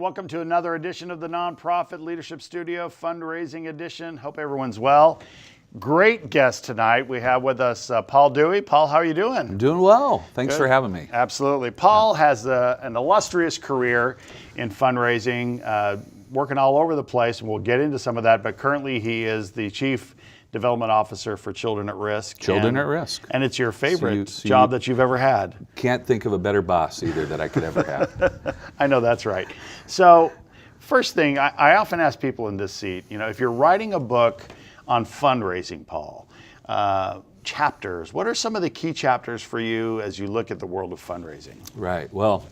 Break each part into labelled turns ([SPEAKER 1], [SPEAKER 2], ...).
[SPEAKER 1] Welcome to another edition of the Nonprofit Leadership Studio Fundraising Edition. Hope everyone's well. Great guest tonight. We have with us Paul Dewey. Paul, how are you doing?
[SPEAKER 2] I'm doing well. Thanks for having me.
[SPEAKER 1] Absolutely. Paul has an illustrious career in fundraising, working all over the place, and we'll get into some of that, but currently he is the Chief Development Officer for Children at Risk.
[SPEAKER 2] Children at Risk.
[SPEAKER 1] And it's your favorite job that you've ever had.
[SPEAKER 2] Can't think of a better boss either that I could ever have.
[SPEAKER 1] I know that's right. So first thing, I often ask people in this seat, if you're writing a book on fundraising, Paul, chapters, what are some of the key chapters for you as you look at the world of fundraising?
[SPEAKER 2] Right. Well,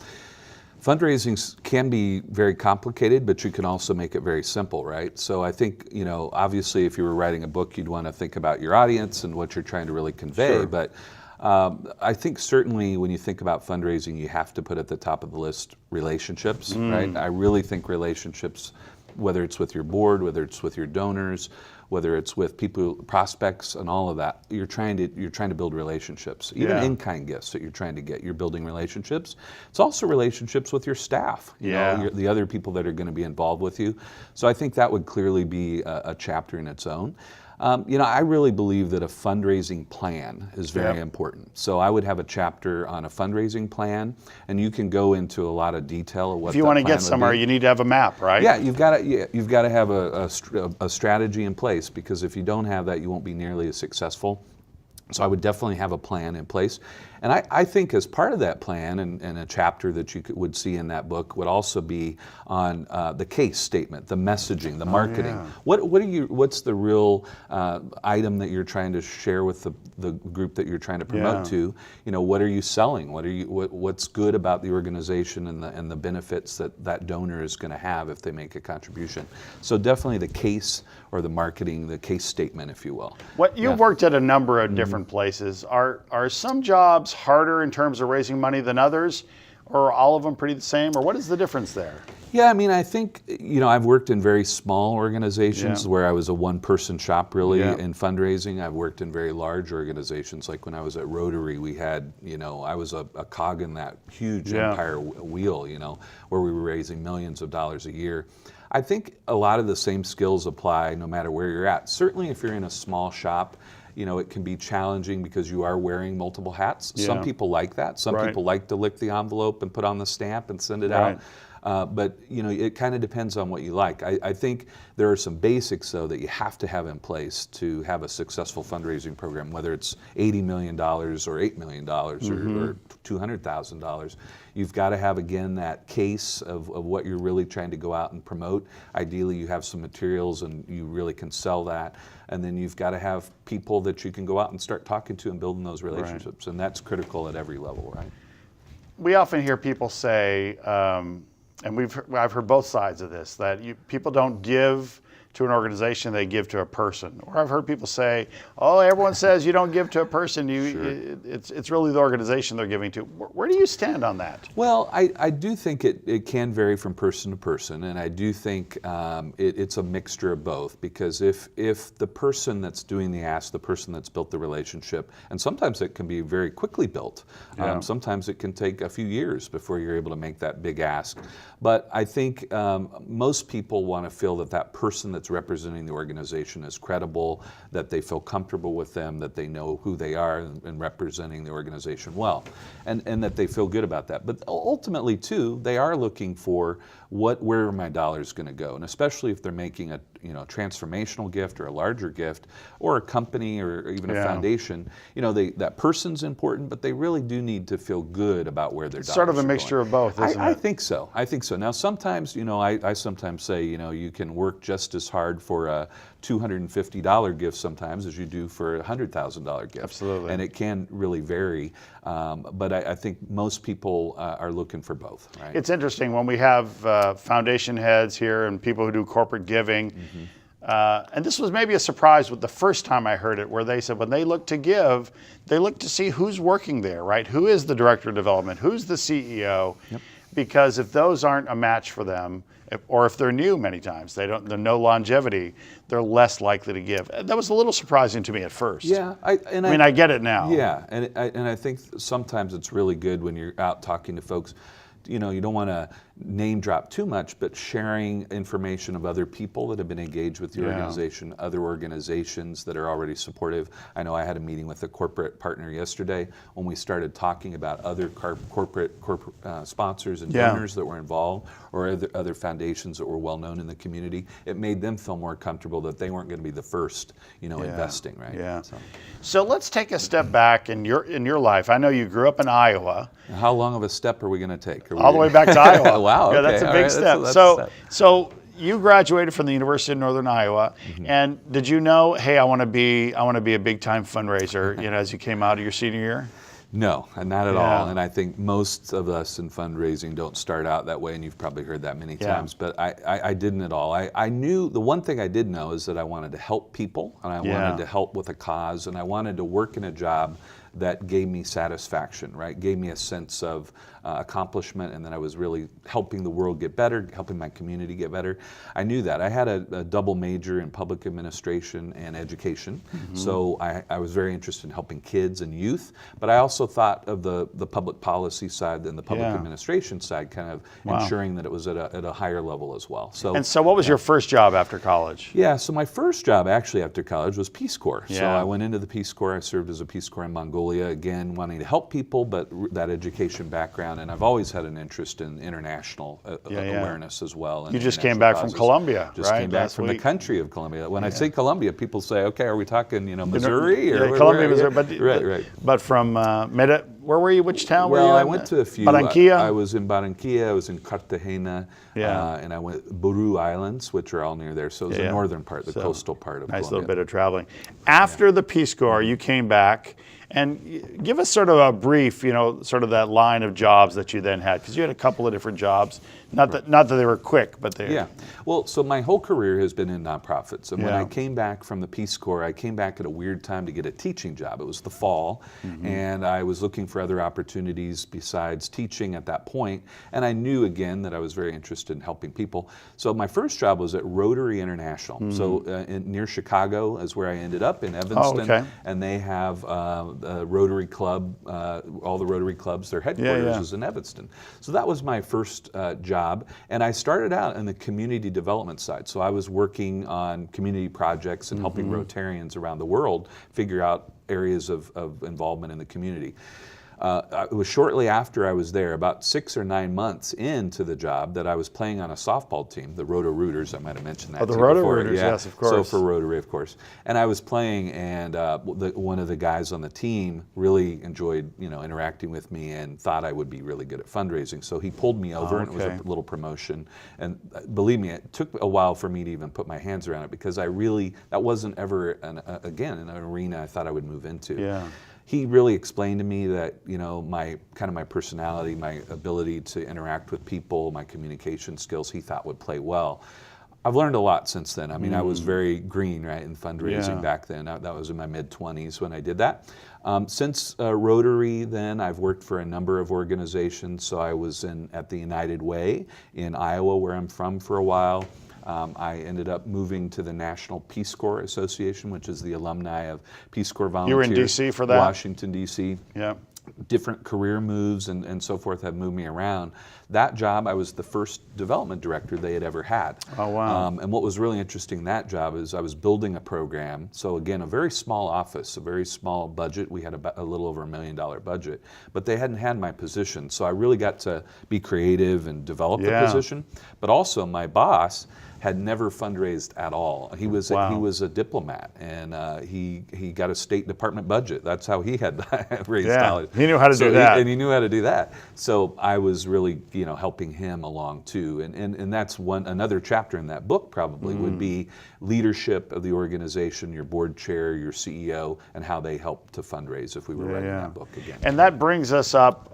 [SPEAKER 2] fundraising can be very complicated, but you can also make it very simple, right? So I think, obviously if you were writing a book, you'd want to think about your audience and what you're trying to really convey.
[SPEAKER 1] Sure.
[SPEAKER 2] But I think certainly when you think about fundraising, you have to put at the top of the list relationships, right? I really think relationships, whether it's with your board, whether it's with your donors, whether it's with people, prospects, and all of that, you're trying to build relationships. Even in-kind gifts that you're trying to get, you're building relationships. It's also relationships with your staff, the other people that are going to be involved with you. So I think that would clearly be a chapter in its own. I really believe that a fundraising plan is very important. So I would have a chapter on a fundraising plan, and you can go into a lot of detail of what. If you want to
[SPEAKER 1] get somewhere, you need to have a map, right?
[SPEAKER 2] Yeah, you've got to have a strategy in place, because if you don't have that, you won't be nearly as successful. So I would definitely have a plan in place. And I think as part of that plan, and a chapter that you would see in that book would also be on the case statement, the messaging, the marketing. What's the real item that you're trying to share with the group that you're trying to promote to? What are you selling? What's good about the organization and the benefits that donor is going to have if they make a contribution? So definitely the case, or the marketing, the case statement, if you will.
[SPEAKER 1] You've worked at a number of different places. Are some jobs harder in terms of raising money than others, or are all of them pretty the same, or what is the difference there?
[SPEAKER 2] Yeah, I think, I've worked in very small organizations where I was a one-person shop really in fundraising. I've worked in very large organizations, like when I was at Rotary, we had, I was a cog in that huge empire wheel, where we were raising millions of dollars a year. I think a lot of the same skills apply no matter where you're at. Certainly if you're in a small shop, it can be challenging because you are wearing multiple hats. Some people like that. Some people like to lick the envelope and put on the stamp and send it out. But it kind of depends on what you like. I think there are some basics, though, that you have to have in place to have a successful fundraising program, whether it's $80 million or $8 million or $200,000. You've got to have, again, that case of what you're really trying to go out and promote. Ideally, you have some materials and you really can sell that. And then you've got to have people that you can go out and start talking to and building those relationships. And that's critical at every level, right?
[SPEAKER 1] We often hear people say, and I've heard both sides of this, that people don't give to an organization, they give to a person. Or I've heard people say, oh, everyone says you don't give to a person, it's really the organization they're giving to. Where do you stand on that?
[SPEAKER 2] Well, I do think it can vary from person to person, and I do think it's a mixture of both, because if the person that's doing the ask, the person that's built the relationship, and sometimes it can be very quickly built. Sometimes it can take a few years before you're able to make that big ask. But I think most people want to feel that person that's representing the organization is credible, that they feel comfortable with them, that they know who they are and representing the organization well, and that they feel good about that. But ultimately, too, they are looking for where are my dollars going to go, and especially if they're making a transformational gift or a larger gift, or a company or even a foundation. That person's important, but they really do need to feel good about where their dollars are going.
[SPEAKER 1] Sort of a mixture of both, isn't it?
[SPEAKER 2] I think so. Now, sometimes, I sometimes say, you can work just as hard for a $250 gift sometimes as you do for a $100,000 gift.
[SPEAKER 1] Absolutely.
[SPEAKER 2] And it can really vary. But I think most people are looking for both, right?
[SPEAKER 1] It's interesting when we have foundation heads here and people who do corporate giving. And this was maybe a surprise with the first time I heard it, where they said when they look to give, they look to see who's working there, right? Who is the director of development? Who's the CEO? Because if those aren't a match for them, or if they're new many times, they're no longevity, they're less likely to give. That was a little surprising to me at first.
[SPEAKER 2] Yeah,
[SPEAKER 1] I get it now.
[SPEAKER 2] Yeah, and I think sometimes it's really good when you're out talking to folks. you don't want to name drop too much, but sharing information of other people that have been engaged with the organization, other organizations that are already supportive. I know I had a meeting with a corporate partner yesterday when we started talking about other corporate sponsors and donors that were involved, or other foundations that were well known in the community. It made them feel more comfortable that they weren't going to be the first, investing, right?
[SPEAKER 1] Yeah. So let's take a step back in your life. I know you grew up in Iowa.
[SPEAKER 2] How long of a step are we going to take?
[SPEAKER 1] All the way back to Iowa.
[SPEAKER 2] Wow.
[SPEAKER 1] Yeah,
[SPEAKER 2] Okay.
[SPEAKER 1] that's a big step. So you graduated from the University of Northern Iowa, and did you know, hey, I want to be a big time fundraiser, as you came out of your senior year?
[SPEAKER 2] No, not at all. And I think most of us in fundraising don't start out that way, and you've probably heard that many times, but I didn't at all. I knew, the one thing I did know is that I wanted to help people, and I wanted to help with a cause, and I wanted to work in a job that gave me satisfaction, right? Gave me a sense of accomplishment, and that I was really helping the world get better, helping my community get better. I knew that. I had a double major in public administration and education, so I was very interested in helping kids and youth, but I also thought of the public policy side and the public administration side, kind of ensuring that it was at a higher level as well.
[SPEAKER 1] So what was your first job after college?
[SPEAKER 2] Yeah, so my first job actually after college was Peace Corps. So I went into the Peace Corps. I served as a Peace Corps in Mongolia, again, wanting to help people, but that education background, and I've always had an interest in international awareness as well.
[SPEAKER 1] You just came back from Colombia,
[SPEAKER 2] Just came back from the country of Colombia. When I say Colombia, people say, okay, are we talking, Missouri?
[SPEAKER 1] Or Colombia, Missouri.
[SPEAKER 2] Right.
[SPEAKER 1] But from, where were you? Which town were you in?
[SPEAKER 2] Well, I went to a few.
[SPEAKER 1] Barranquilla?
[SPEAKER 2] I was in Barranquilla, I was in Cartagena, and I went Buru Islands, which are all near there. So it was the northern part, the coastal part of Colombia.
[SPEAKER 1] Nice little bit of traveling. After the Peace Corps, you came back, and give us sort of a brief, sort of that line of jobs that you then had, because you had a couple of different jobs. Not that they were quick, but they.
[SPEAKER 2] Yeah. Well, so my whole career has been in nonprofits, and when I came back from the Peace Corps, I came back at a weird time to get a teaching job. It was the fall, and I was looking for other opportunities besides teaching at that point, and I knew again that I was very interested in helping people. So my first job was at Rotary International. So near Chicago is where I ended up, in Evanston, and they have a Rotary Club. All the Rotary clubs, their headquarters is in Evanston. So that was my first job. And I started out in the community development side. So I was working on community projects and helping Rotarians around the world figure out areas of involvement in the community. It was shortly after I was there, about 6 or 9 months into the job, that I was playing on a softball team, the Roto-Rooters. I might have mentioned that.
[SPEAKER 1] Oh, the Roto-Rooters, yes, of course.
[SPEAKER 2] So for Rotary, of course. And I was playing, and one of the guys on the team really enjoyed, interacting with me and thought I would be really good at fundraising. So he pulled me over, and it was a little promotion. And believe me, it took a while for me to even put my hands around it, because that wasn't ever, an arena I thought I would move into.
[SPEAKER 1] Yeah.
[SPEAKER 2] He really explained to me that, my personality, my ability to interact with people, my communication skills, he thought would play well. I've learned a lot since then. I mean, I was very green, right, in fundraising back then. That was in my mid-20s when I did that. Since Rotary, then, I've worked for a number of organizations. So I was at the United Way in Iowa, where I'm from, for a while. I ended up moving to the National Peace Corps Association, which is the alumni of Peace Corps volunteers.
[SPEAKER 1] You were in D.C. for that?
[SPEAKER 2] Washington, D.C.
[SPEAKER 1] Yeah.
[SPEAKER 2] Different career moves and so forth have moved me around. That job, I was the first development director they had ever had.
[SPEAKER 1] Oh, wow.
[SPEAKER 2] And what was really interesting in that job is I was building a program. So again, a very small office, a very small budget. We had a little over $1 million budget, but they hadn't had my position. So I really got to be creative and develop the position. But also my boss had never fundraised at all. He was a diplomat, and he got a State Department budget. That's how he had raised dollars.
[SPEAKER 1] He knew how to do that.
[SPEAKER 2] And he knew how to do that. So I was really, helping him along too. And that's another chapter in that book probably would be leadership of the organization, your board chair, your CEO, and how they help to fundraise if we were writing that book again.
[SPEAKER 1] And that brings us up.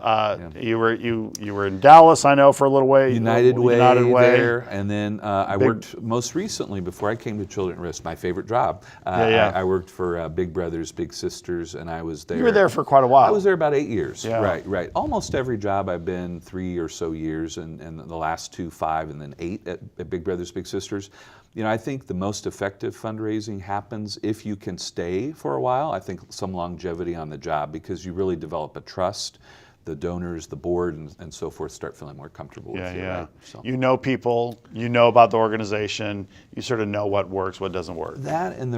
[SPEAKER 1] You were in Dallas, I know, for a little way.
[SPEAKER 2] United Way there, and then I worked most recently, before I came to Children at Risk, my favorite job. I worked for Big Brothers Big Sisters, and I was there.
[SPEAKER 1] You were there for quite a while.
[SPEAKER 2] I was there about 8 years. Right. Almost every job I've been 3 or so years, and the last 2, 5, and then 8 at Big Brothers Big Sisters. I think the most effective fundraising happens if you can stay for a while. I think some longevity on the job, because you really develop a trust. the donors, the board, and so forth start feeling more comfortable with you. Right?
[SPEAKER 1] So. You know people, you know about the organization, you sort of know what works, what doesn't work.
[SPEAKER 2] That and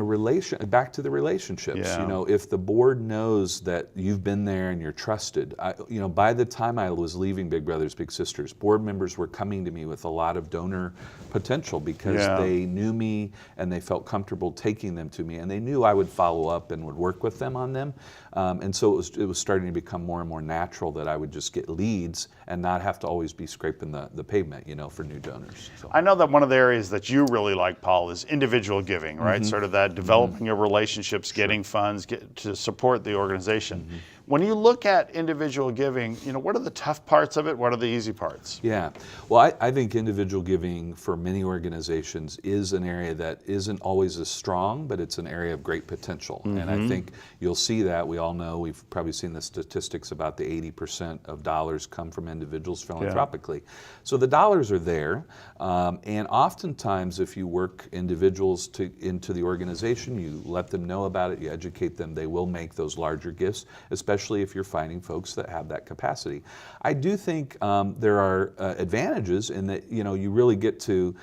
[SPEAKER 2] back to the relationships.
[SPEAKER 1] Yeah.
[SPEAKER 2] You know, if the board knows that you've been there and you're trusted, you know, by the time I was leaving Big Brothers Big Sisters, board members were coming to me with a lot of donor potential because they knew me and they felt comfortable taking them to me, and they knew I would follow up and would work with them on them. And so it was starting to become more and more natural that I would just get leads and not have to always be scraping the pavement, you know, for new donors. So.
[SPEAKER 1] I know that one of the areas that you really like, Paul, is individual giving, right? Sort of that developing your relationships, getting funds to support the organization. When you look at individual giving, you know, what are the tough parts of it? What are the easy parts?
[SPEAKER 2] Yeah, well, I think individual giving for many organizations is an area that isn't always as strong, but it's an area of great potential. And I think you'll see that. We all know, we've probably seen the statistics about the 80% of dollars come from individuals philanthropically. So the dollars are there. And oftentimes, if you work individuals into the organization, you let them know about it, you educate them, they will make those larger gifts, especially if you're finding folks that have that capacity. I do think there are advantages in that, you know, you really get to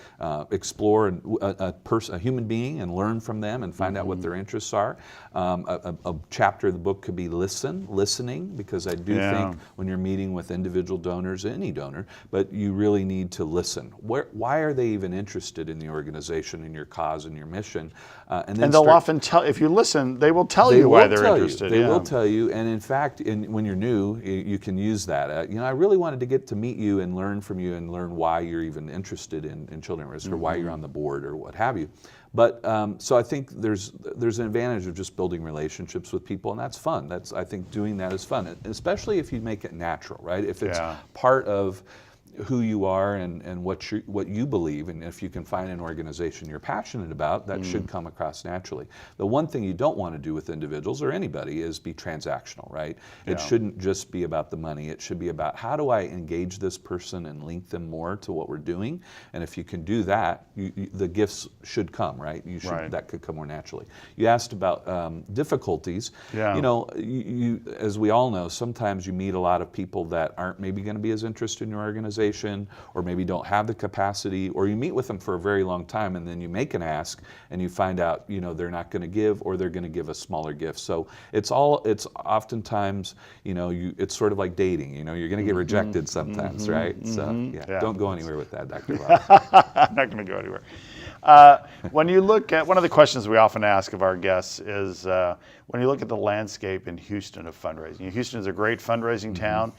[SPEAKER 2] explore a human being and learn from them and find out what their interests are. A chapter of the book could be listening, because I do think when you're meeting with individual donors, any donor, but you really need to listen. Why are they even interested in the organization, in your cause, and your mission? And
[SPEAKER 1] they'll often tell, if you listen, they will tell you why they're interested.
[SPEAKER 2] They will tell you, and in fact, when you're new, you can use that. You know, I really wanted to get to meet you and learn from you and learn why you're even interested in children at risk, or why you're on the board, or what have you. But so I think there's an advantage of just building relationships with people, and that's fun. I think doing that is fun, especially if you make it natural, right? If it's part of who you are and what you believe, and if you can find an organization you're passionate about, that should come across naturally. The one thing you don't want to do with individuals or anybody is be transactional, right? It shouldn't just be about the money. It should be about, how do I engage this person and link them more to what we're doing? And if you can do that, the gifts should come, right? That could come more naturally. You asked about difficulties. You know, as we all know, sometimes you meet a lot of people that aren't maybe going to be as interested in your organization, or maybe don't have the capacity, or you meet with them for a very long time and then you make an ask and you find out, you know, they're not going to give, or they're going to give a smaller gift. So it's oftentimes, you know, it's sort of like dating, you know, you're going to get rejected sometimes, right? So don't go anywhere with that, Dr. Bob.
[SPEAKER 1] I'm not going to go anywhere. When you look at, one of the questions we often ask of our guests is, when you look at the landscape in Houston of fundraising. Houston is a great fundraising town.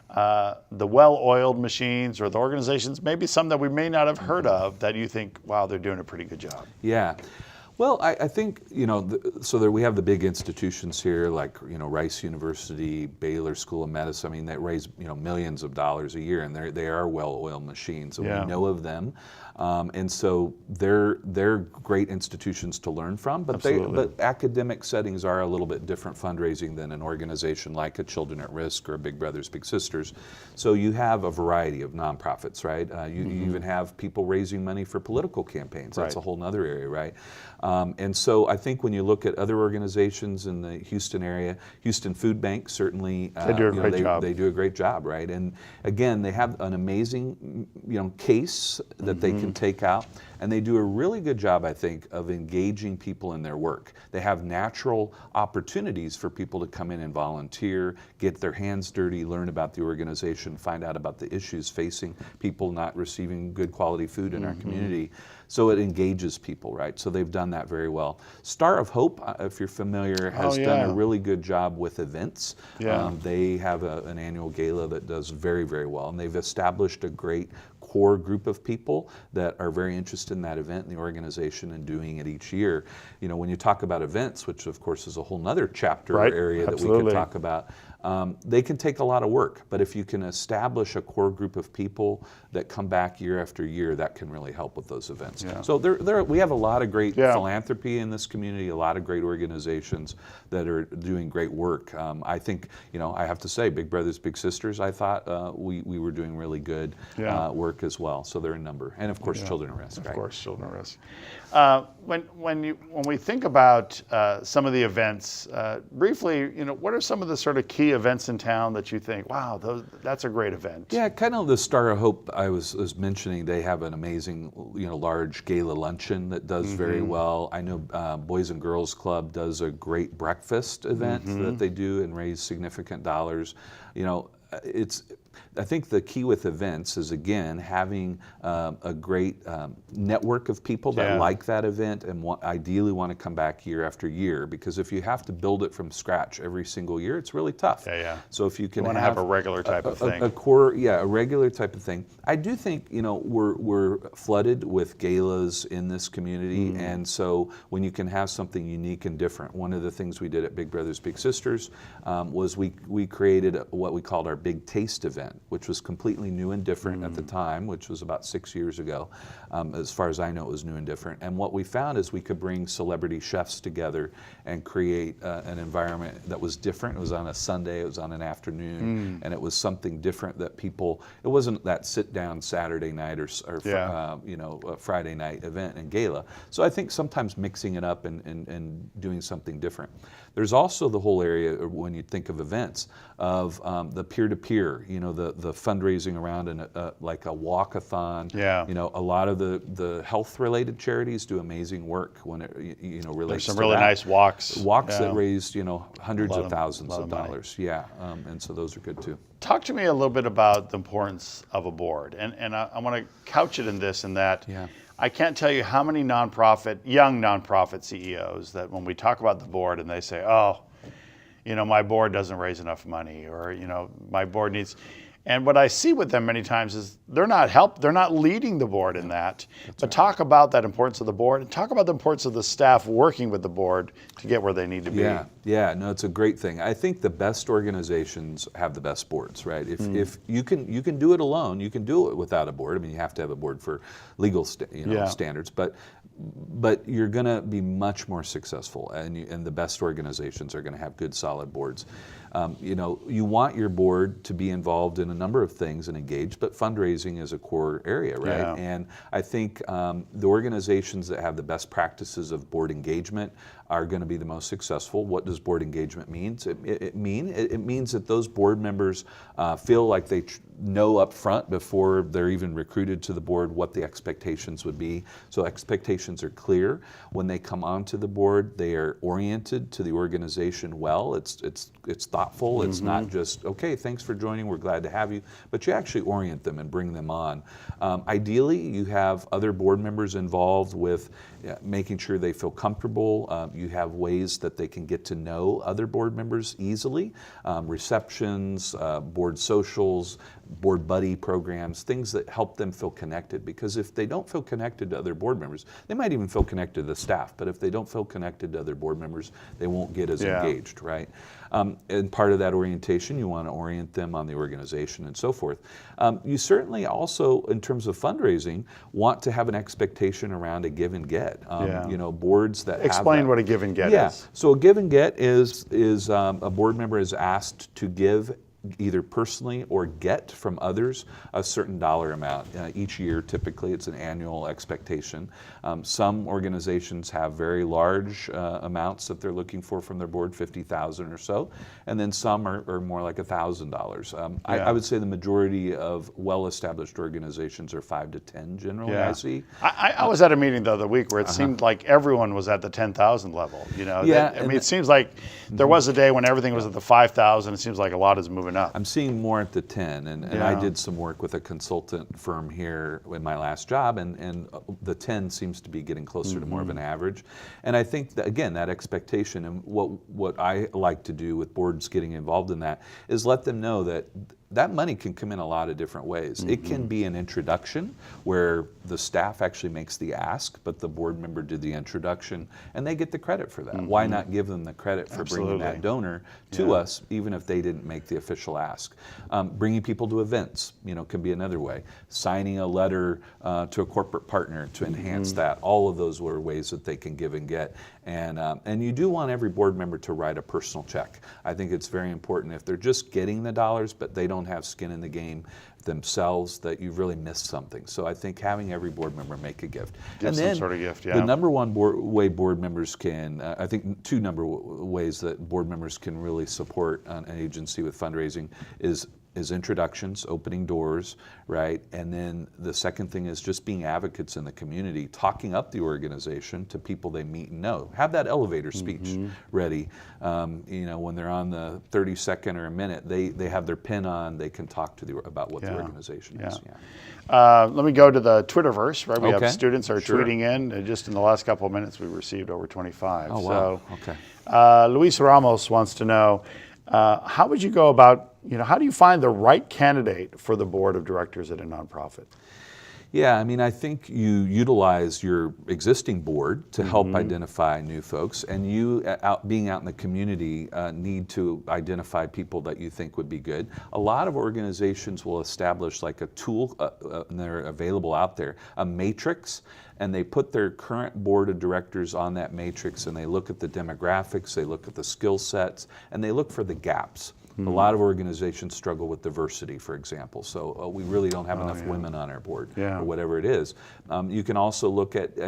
[SPEAKER 1] The well-oiled machines, or the organizations, maybe some that we may not have heard of, that you think, wow, they're doing a pretty good job.
[SPEAKER 2] Yeah. Well, I think, you know, we have the big institutions here, like, you know, Rice University, Baylor School of Medicine. I mean, that raise, you know, millions of dollars a year, and they are well-oiled machines, and we know of them. And so they're great institutions to learn from, but academic settings are a little bit different fundraising than an organization like a Children at Risk or a Big Brothers Big Sisters. So you have a variety of nonprofits, right? You even have people raising money for political campaigns. That's a whole other area, right? And so I think when you look at other organizations in the Houston area, Houston Food Bank certainly
[SPEAKER 1] they do a great job.
[SPEAKER 2] They do a great job, right? And again, they have an amazing, you know, case that they can take out, and they do a really good job, I think, of engaging people in their work. They have natural opportunities for people to come in and volunteer, get their hands dirty, learn about the organization, find out about the issues facing people not receiving good quality food in our community. So it engages people, right? So they've done that very well. Star of Hope, if you're familiar, has done a really good job with events. They have an annual gala that does very, very well, and they've established a great core group of people that are very interested in that event and the organization and doing it each year. You know, when you talk about events, which of course is a whole nother chapter area that we could talk about, they can take a lot of work, but if you can establish a core group of people that come back year after year, that can really help with those events. So we have a lot of great philanthropy in this community, a lot of great organizations that are doing great work. I think, you know, I have to say, Big Brothers Big Sisters, I thought we were doing really good work as well. So they're a number, and of course, Children at Risk.
[SPEAKER 1] Of course, Children at Risk. When we think about some of the events, briefly, you know, what are some of the sort of key events in town that you think, wow, that's a great event?
[SPEAKER 2] Yeah, kind of the Star of Hope I was mentioning. They have an amazing, large gala luncheon that does very well. I know Boys and Girls Club does a great breakfast event that they do and raise significant dollars. I think the key with events is, again, having a great network of people that like that event and ideally want to come back year after year, because if you have to build it from scratch every single year, it's really tough. So if you can
[SPEAKER 1] want to have a regular type of thing.
[SPEAKER 2] A regular type of thing. I do think, we're flooded with galas in this community, and so when you can have something unique and different, one of the things we did at Big Brothers Big Sisters was we created what we called our Big Taste event, which was completely new and different at the time, which was about 6 years ago. As far as I know, it was new and different. And what we found is we could bring celebrity chefs together and create an environment that was different. It was on a Sunday, it was on an afternoon, and it was something different that people, it wasn't that sit-down Saturday night or a Friday night event and gala. So I think sometimes mixing it up and doing something different. There's also the whole area, when you think of events, of the peer-to-peer, the fundraising around like a walk-a-thon. A lot of the health-related charities do amazing work when it relates to that.
[SPEAKER 1] There's some really nice walks.
[SPEAKER 2] That raised hundreds of thousands of dollars. And so those are good too.
[SPEAKER 1] Talk to me a little bit about the importance of a board, and I want to couch it in that. I can't tell you how many young nonprofit CEOs that when we talk about the board and they say, oh, my board doesn't raise enough money, or, my board needs, and what I see with them many times is they're not leading the board in that. But talk about that importance of the board, and talk about the importance of the staff working with the board to get where they need to be.
[SPEAKER 2] No, it's a great thing. I think the best organizations have the best boards, right? If you can do it alone, you can do it without a board. I mean, you have to have a board for legal standards, but you're going to be much more successful, and the best organizations are going to have good, solid boards. You want your board to be involved in a number of things and engaged, but fundraising is a core area, right? And I think the organizations that have the best practices of board engagement are going to be the most successful. What does board engagement mean? It means that those board members feel like they know up front before they're even recruited to the board what the expectations would be. So expectations are clear. When they come onto the board, they are oriented to the organization well. It's thoughtful. It's not just, okay, thanks for joining, we're glad to have you, but you actually orient them and bring them on. Ideally, you have other board members involved with making sure they feel comfortable. You have ways that they can get to know other board members easily. Receptions, board socials, board buddy programs, things that help them feel connected. Because if they don't feel connected to other board members, they might even feel connected to the staff, but if they don't feel connected to other board members, they won't get as engaged, right? And part of that orientation, you want to orient them on the organization and so forth. You certainly also, in terms of fundraising, want to have an expectation around a give and get. Boards that
[SPEAKER 1] explain what a give and get is.
[SPEAKER 2] So a give and get is a board member is asked to give either personally or get from others a certain dollar amount. Each year, typically, it's an annual expectation. Some organizations have very large amounts that they're looking for from their board, $50,000 or so, and then some are more like $1,000. I would say the majority of well-established organizations are 5 to 10 generally, I see.
[SPEAKER 1] I was at a meeting the other week where it seemed like everyone was at the 10,000 level. It seems like there was a day when everything was at the 5,000. It seems like a lot is moving up.
[SPEAKER 2] I'm seeing more at the 10, and I did some work with a consultant firm here in my last job, and the 10 seems to be getting closer to more of an average. And I think that, again, that expectation, and what I like to do with boards getting involved in that is let them know that that money can come in a lot of different ways. It can be an introduction where the staff actually makes the ask, but the board member did the introduction and they get the credit for that. Why not give them the credit for bringing that donor to us, even if they didn't make the official ask? Bringing people to events, can be another way. Signing a letter to a corporate partner to enhance that. All of those were ways that they can give and get. And you do want every board member to write a personal check. I think it's very important. If they're just getting the dollars, but they don't have skin in the game, themselves, that you've really missed something. So I think having every board member make a gift.
[SPEAKER 1] Give
[SPEAKER 2] and
[SPEAKER 1] some
[SPEAKER 2] then
[SPEAKER 1] sort of gift, yeah.
[SPEAKER 2] the number one way board members can, I think two ways that board members can really support an agency with fundraising is introductions, opening doors, right? And then the second thing is just being advocates in the community, talking up the organization to people they meet and know. Have that elevator speech ready. When they're on the 30-second or a minute, they have their pin on, they can talk to about what the organization is.
[SPEAKER 1] Let me go to the Twitterverse, right? We have students are
[SPEAKER 2] Sure.
[SPEAKER 1] tweeting in. And just in the last couple of minutes, we received over 25.
[SPEAKER 2] Oh, wow.
[SPEAKER 1] So, Luis Ramos wants to know, how would you go about, how do you find the right candidate for the board of directors at a nonprofit?
[SPEAKER 2] Yeah, I mean, I think you utilize your existing board to help identify new folks, and you, being out in the community, need to identify people that you think would be good. A lot of organizations will establish like a tool, and they're available out there, a matrix, and they put their current board of directors on that matrix, and they look at the demographics, they look at the skill sets, and they look for the gaps. A lot of organizations struggle with diversity, for example. So we really don't have enough women on our board, or whatever it is. You can also look at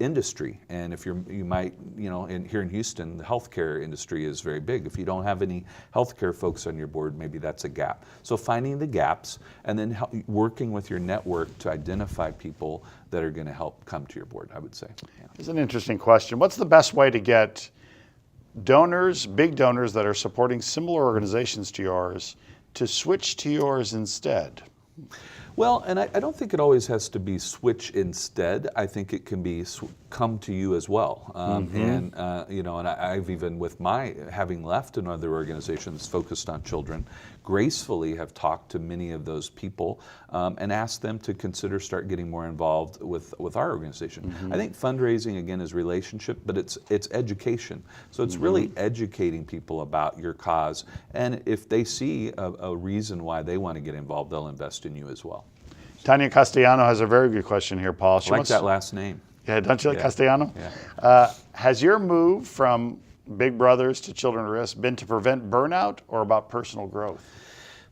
[SPEAKER 2] industry, and if you might, here in Houston, the healthcare industry is very big. If you don't have any healthcare folks on your board, maybe that's a gap. So finding the gaps, and then working with your network to identify people that are going to help come to your board, I would say. Yeah.
[SPEAKER 1] It's an interesting question. What's the best way to get donors, big donors that are supporting similar organizations to yours, to switch to yours instead?
[SPEAKER 2] Well, and I don't think it always has to be switch instead. I think it can be come to you as well. And I've even, with my having left another organization that's focused on children, gracefully have talked to many of those people and asked them to consider start getting more involved with our organization. I think fundraising, again, is relationship, but it's education. So it's really educating people about your cause. And if they see a reason why they want to get involved, they'll invest in you as well.
[SPEAKER 1] Tanya Castellano has a very good question here, Paul.
[SPEAKER 2] I like that last name.
[SPEAKER 1] Yeah, don't you like Castellano?
[SPEAKER 2] Yeah.
[SPEAKER 1] Has your move from Big Brothers to Children at Risk been to prevent burnout or about personal growth?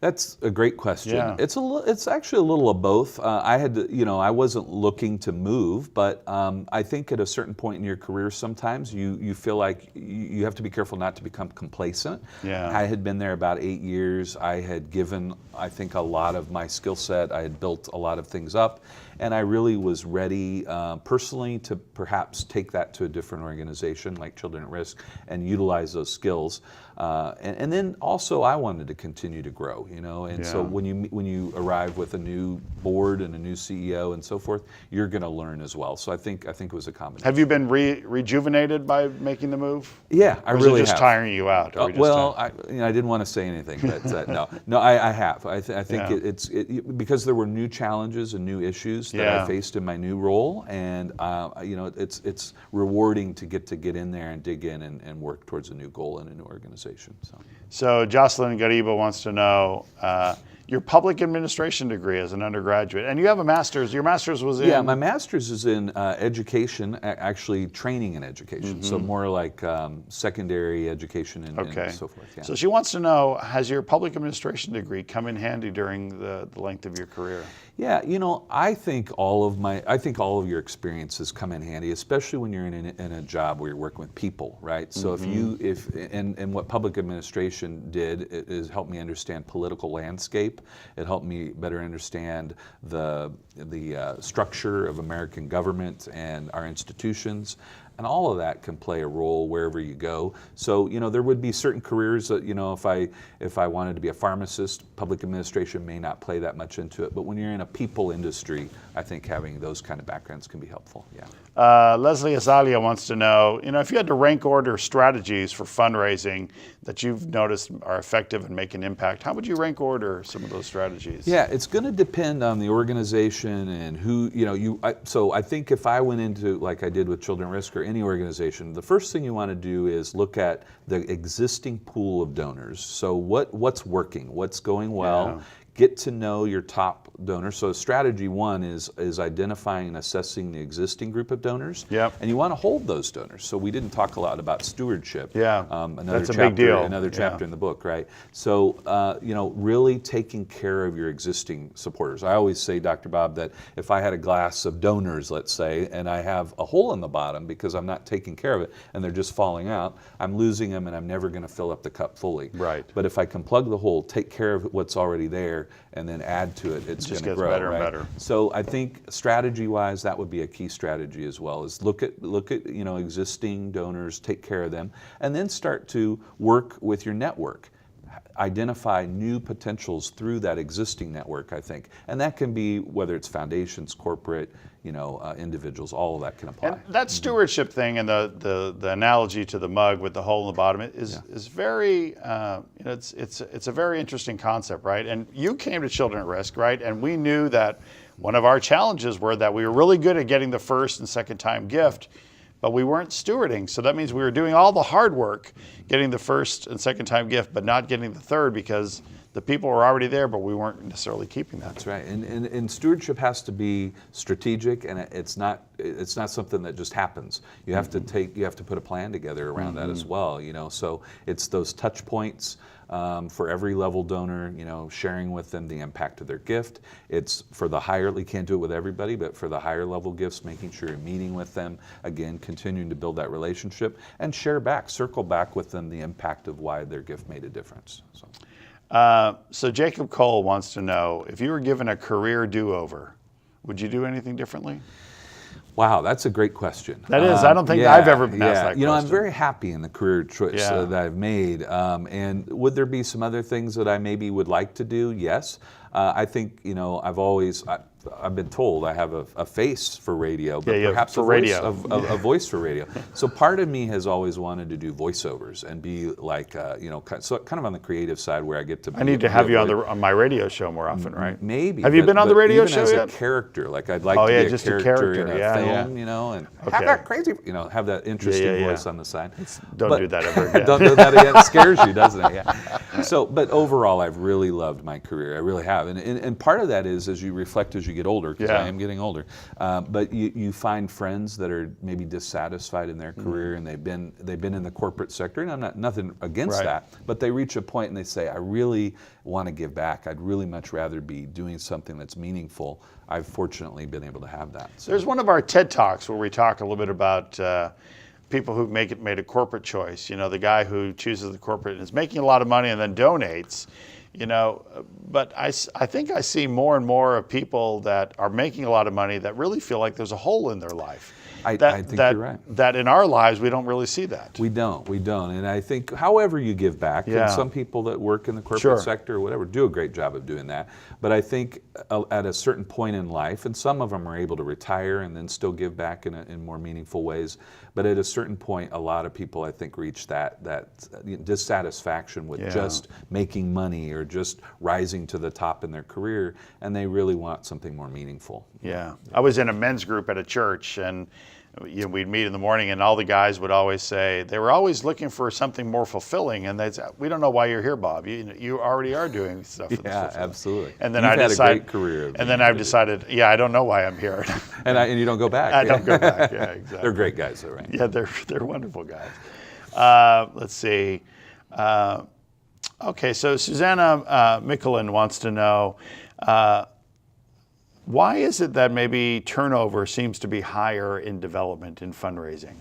[SPEAKER 2] That's a great question.
[SPEAKER 1] Yeah.
[SPEAKER 2] It's actually a little of both. I had to, I wasn't looking to move, but I think at a certain point in your career, sometimes you feel like you have to be careful not to become complacent.
[SPEAKER 1] Yeah.
[SPEAKER 2] I had been there about 8 years. I had given, I think, a lot of my skill set. I had built a lot of things up, and I really was ready personally to perhaps take that to a different organization like Children at Risk and utilize those skills. And then also I wanted to continue to grow, and so when you arrive with a new board and a new CEO and so forth, you're going to learn as well. So I think it was a combination.
[SPEAKER 1] Have you been rejuvenated by making the move?
[SPEAKER 2] Yeah, I really have.
[SPEAKER 1] Or is it just tiring you out?
[SPEAKER 2] I didn't want to say anything, but no, I have. I think it's because there were new challenges and new issues that I faced in my new role, and it's rewarding to get in there and dig in and work towards a new goal in a new organization.
[SPEAKER 1] So Jocelyn Gariba wants to know your public administration degree as an undergraduate, and you have a master's. Your master's was in?
[SPEAKER 2] Yeah, my master's is in education, actually training in education, so more like secondary education and so forth. Yeah.
[SPEAKER 1] So she wants to know, has your public administration degree come in handy during the length of your career?
[SPEAKER 2] Yeah, I think all of your experiences come in handy, especially when you're in a job where you're working with people, right? So and what public administration did is help me understand political landscape. It helped me better understand the structure of American government and our institutions. And all of that can play a role wherever you go. So, there would be certain careers that, if I wanted to be a pharmacist, public administration may not play that much into it. But when you're in a people industry, I think having those kind of backgrounds can be helpful. Yeah.
[SPEAKER 1] Leslie Azalia wants to know, if you had to rank order strategies for fundraising that you've noticed are effective and make an impact, how would you rank order some of those strategies?
[SPEAKER 2] Yeah, it's going to depend on the organization and who, so I think if I went into, like I did with Children at Risk or any organization, the first thing you want to do is look at the existing pool of donors. So what's working, what's going well. get to know your top donors. So strategy one is identifying and assessing the existing group of donors.
[SPEAKER 1] Yep.
[SPEAKER 2] And you want to hold those donors. So we didn't talk a lot about stewardship.
[SPEAKER 1] Yeah,
[SPEAKER 2] Another
[SPEAKER 1] that's a
[SPEAKER 2] chapter,
[SPEAKER 1] big deal.
[SPEAKER 2] Another
[SPEAKER 1] Yeah.
[SPEAKER 2] chapter in the book, right? So, really taking care of your existing supporters. I always say, Dr. Bob, that if I had a glass of donors, let's say, and I have a hole in the bottom because I'm not taking care of it and they're just falling out, I'm losing them and I'm never going to fill up the cup fully.
[SPEAKER 1] Right.
[SPEAKER 2] But if I can plug the hole, take care of what's already there, and then add to it, it's going to grow.
[SPEAKER 1] Better
[SPEAKER 2] right?
[SPEAKER 1] and better.
[SPEAKER 2] So I think strategy-wise, that would be a key strategy as well. Is look at existing donors, take care of them, and then start to work with your network. Identify new potentials through that existing network, I think, and that can be whether it's foundations, corporate, individuals. All of that can apply.
[SPEAKER 1] And that stewardship thing and the analogy to the mug with the hole in the bottom is very it's a very interesting concept, right? And you came to Children at Risk, right? And we knew that one of our challenges were that we were really good at getting the first and second time gift, but we weren't stewarding. So that means we were doing all the hard work getting the first and second time gift, but not getting the third because the people were already there, but we weren't necessarily keeping that.
[SPEAKER 2] That's right. And stewardship has to be strategic, and it's not something that just happens. You have to put a plan together around that as well. So it's those touch points for every level donor. Sharing with them the impact of their gift. It's for the higher. You can't do it with everybody, but for the higher level gifts, making sure you're meeting with them again, continuing to build that relationship, and circle back with them the impact of why their gift made a difference.
[SPEAKER 1] So Jacob Cole wants to know, if you were given a career do-over, would you do anything differently?
[SPEAKER 2] Wow, that's a great question.
[SPEAKER 1] That is. I don't think I've ever been asked that question.
[SPEAKER 2] I'm very happy in the career choice that I've made. And would there be some other things that I maybe would like to do? Yes. I think, I've been told I have a face for radio, but perhaps a voice for radio. So part of me has always wanted to do voiceovers and be like, so kind of on the creative side where I get to.
[SPEAKER 1] I need to have you on my radio show more often, right?
[SPEAKER 2] Maybe.
[SPEAKER 1] Have you been on the radio show
[SPEAKER 2] yet?
[SPEAKER 1] yet?
[SPEAKER 2] As a character, like I'd like to be
[SPEAKER 1] just
[SPEAKER 2] a character in a film, and have that crazy, have that interesting voice on the side.
[SPEAKER 1] Don't do that ever again.
[SPEAKER 2] Don't do that again. It scares you, doesn't it? Yeah. So, but overall, I've really loved my career. I really have, and part of that is as you reflect as you get older, because I am getting older. But you find friends that are maybe dissatisfied in their career, and they've been in the corporate sector, and I'm nothing against that, but they reach a point and they say, I really want to give back. I'd really much rather be doing something that's meaningful. I've fortunately been able to have that. So.
[SPEAKER 1] There's one of our TED Talks where we talk a little bit about people who made a corporate choice. The guy who chooses the corporate and is making a lot of money and then donates. But I think I see more and more of people that are making a lot of money that really feel like there's a hole in their life.
[SPEAKER 2] I think you're right.
[SPEAKER 1] That in our lives, we don't really see that.
[SPEAKER 2] We don't. And I think however you give back, and some people that work in the corporate sector or whatever do a great job of doing that. But I think at a certain point in life, and some of them are able to retire and then still give back in more meaningful ways. But at a certain point, a lot of people, I think, reach that dissatisfaction with just making money or just rising to the top in their career, and they really want something more meaningful.
[SPEAKER 1] Yeah. I was in a men's group at a church, and we'd meet in the morning, and all the guys would always say they were always looking for something more fulfilling, and they'd say, "We don't know why you're here, Bob. You already are doing stuff."
[SPEAKER 2] Yeah, absolutely.
[SPEAKER 1] And then
[SPEAKER 2] You've
[SPEAKER 1] had
[SPEAKER 2] a great career.
[SPEAKER 1] And then I've decided, I don't know why I'm here.
[SPEAKER 2] and you don't go back.
[SPEAKER 1] I don't go back. Yeah, exactly.
[SPEAKER 2] They're great guys, though, right?
[SPEAKER 1] Yeah, they're wonderful guys. Let's see. Okay, so Susanna Mickelin wants to know. Why is it that maybe turnover seems to be higher in development in fundraising?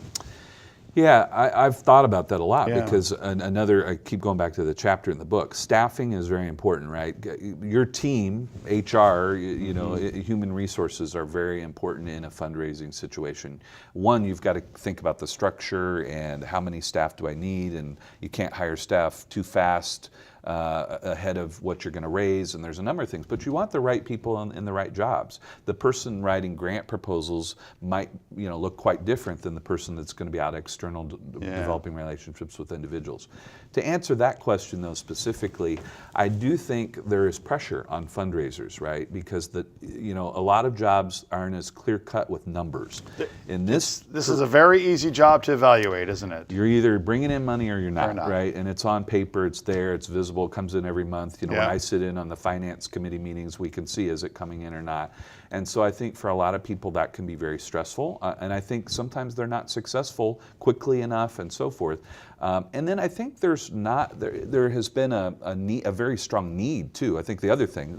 [SPEAKER 2] Yeah, I've thought about that a lot because I keep going back to the chapter in the book. Staffing is very important, right? Your team, HR, human resources are very important in a fundraising situation. One, you've got to think about the structure and how many staff do I need, and you can't hire staff too fast. Ahead of what you're going to raise, and there's a number of things, but you want the right people in the right jobs. The person writing grant proposals might look quite different than the person that's going to be out external developing relationships with individuals. To answer that question though specifically, I do think there is pressure on fundraisers, right? Because a lot of jobs aren't as clear cut with numbers. This
[SPEAKER 1] is a very easy job to evaluate, isn't it?
[SPEAKER 2] You're either bringing in money or you're not, right? And it's on paper, it's there, it's visible. visible. It comes in every month. When I sit in on the finance committee meetings, we can see, is it coming in or not? And so I think for a lot of people that can be very stressful. And I think sometimes they're not successful quickly enough and so forth. And then I think there has been a very strong need too. I think the other thing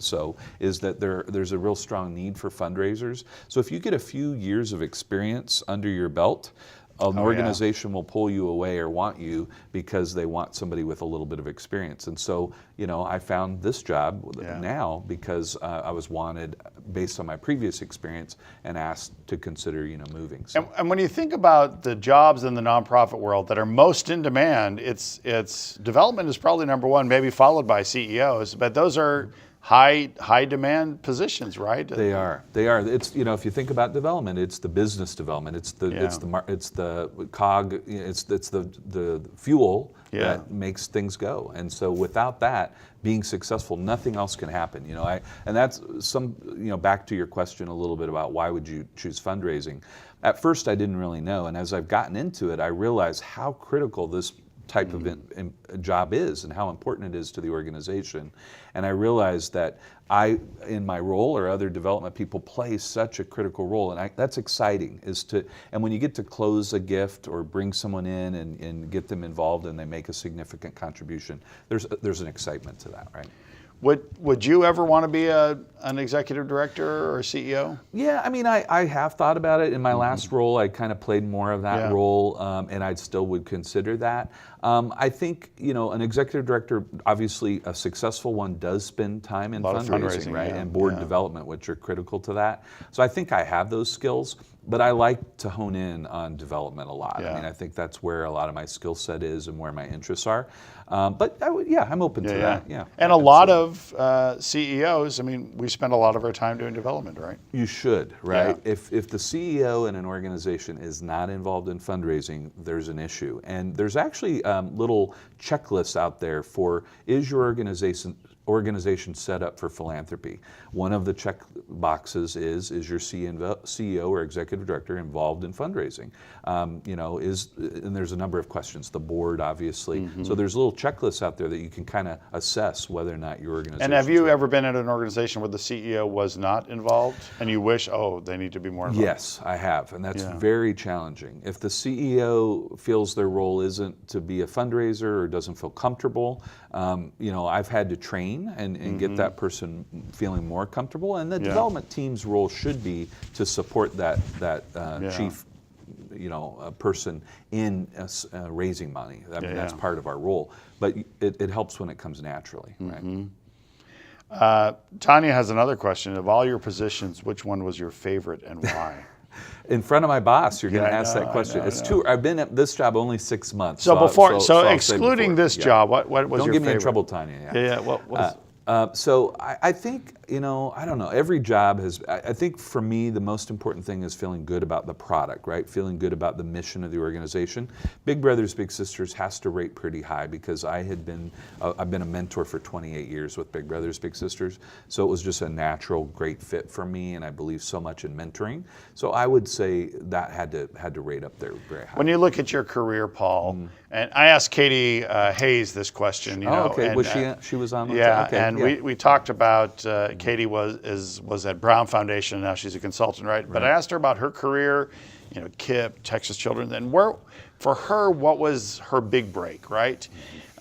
[SPEAKER 2] is that there's a real strong need for fundraisers. So if you get a few years of experience under your belt, an organization will pull you away or want you because they want somebody with a little bit of experience. And so, I found this job now because I was wanted based on my previous experience and asked to consider, moving. So.
[SPEAKER 1] And when you think about the jobs in the nonprofit world that are most in demand, it's development is probably number one, maybe followed by CEOs, but those are high demand positions, right?
[SPEAKER 2] They are. It's if you think about development, it's the business development. It's the cog. It's the fuel that makes things go. And so without that being successful, nothing else can happen. And that's back to your question a little bit about why would you choose fundraising. At first, I didn't really know, and as I've gotten into it, I realized how critical this type of job is and how important it is to the organization. And I realized that I, in my role or other development people, play such a critical role. And that's exciting, and when you get to close a gift or bring someone in and get them involved and they make a significant contribution, there's an excitement to that, right?
[SPEAKER 1] Would you ever want to be an executive director or a CEO?
[SPEAKER 2] Yeah, I have thought about it. In my last role, I kind of played more of that role, and I still would consider that. I think, an executive director, obviously a successful one, does spend time in fundraising, right? And board development, which are critical to that. So I think I have those skills, but I like to hone in on development a lot. I think that's where a lot of my skill set is and where my interests are. But I'm open to that. Yeah.
[SPEAKER 1] And a lot of CEOs, we spend a lot of our time doing development, right?
[SPEAKER 2] You should, right? Yeah. If the CEO in an organization is not involved in fundraising, there's an issue. And there's actually little checklists out there for, is your organization set up for philanthropy? One of the check boxes is your CEO or executive director involved in fundraising? And there's a number of questions. The board, obviously. So there's little checklists out there that you can kind of assess whether or not your organization.
[SPEAKER 1] And have you ever been at an organization where the CEO was not involved and you wish, they need to be more involved?
[SPEAKER 2] Yes, I have. And that's very challenging. If the CEO feels their role isn't to be a fundraiser or doesn't feel comfortable, I've had to train and get that person feeling more comfortable. And the development team's role should be to support that chief person in raising money. That's part of our role. But it helps when it comes naturally, right?
[SPEAKER 1] Tanya has another question. Of all your positions, which one was your favorite and why?
[SPEAKER 2] In front of my boss, you're going to ask that question. It's true. I've been at this job only 6 months.
[SPEAKER 1] So excluding this job, what was your favorite?
[SPEAKER 2] Don't get me in trouble, Tanya.
[SPEAKER 1] What was?
[SPEAKER 2] So I think, I don't know, every job has, I think for me, the most important thing is feeling good about the product, right? Feeling good about the mission of the organization. Big Brothers Big Sisters has to rate pretty high because I've been a mentor for 28 years with Big Brothers Big Sisters. So it was just a natural, great fit for me, and I believe so much in mentoring. So I would say that had to rate up there very high.
[SPEAKER 1] When you look at your career, Paul, and I asked Katie Hayes this question,
[SPEAKER 2] okay. And, was she was on?
[SPEAKER 1] Yeah, okay. And we talked about Katie was at Brown Foundation, and now she's a consultant, right? But I asked her about her career, KIPP, Texas Children, and for her, what was her big break, right?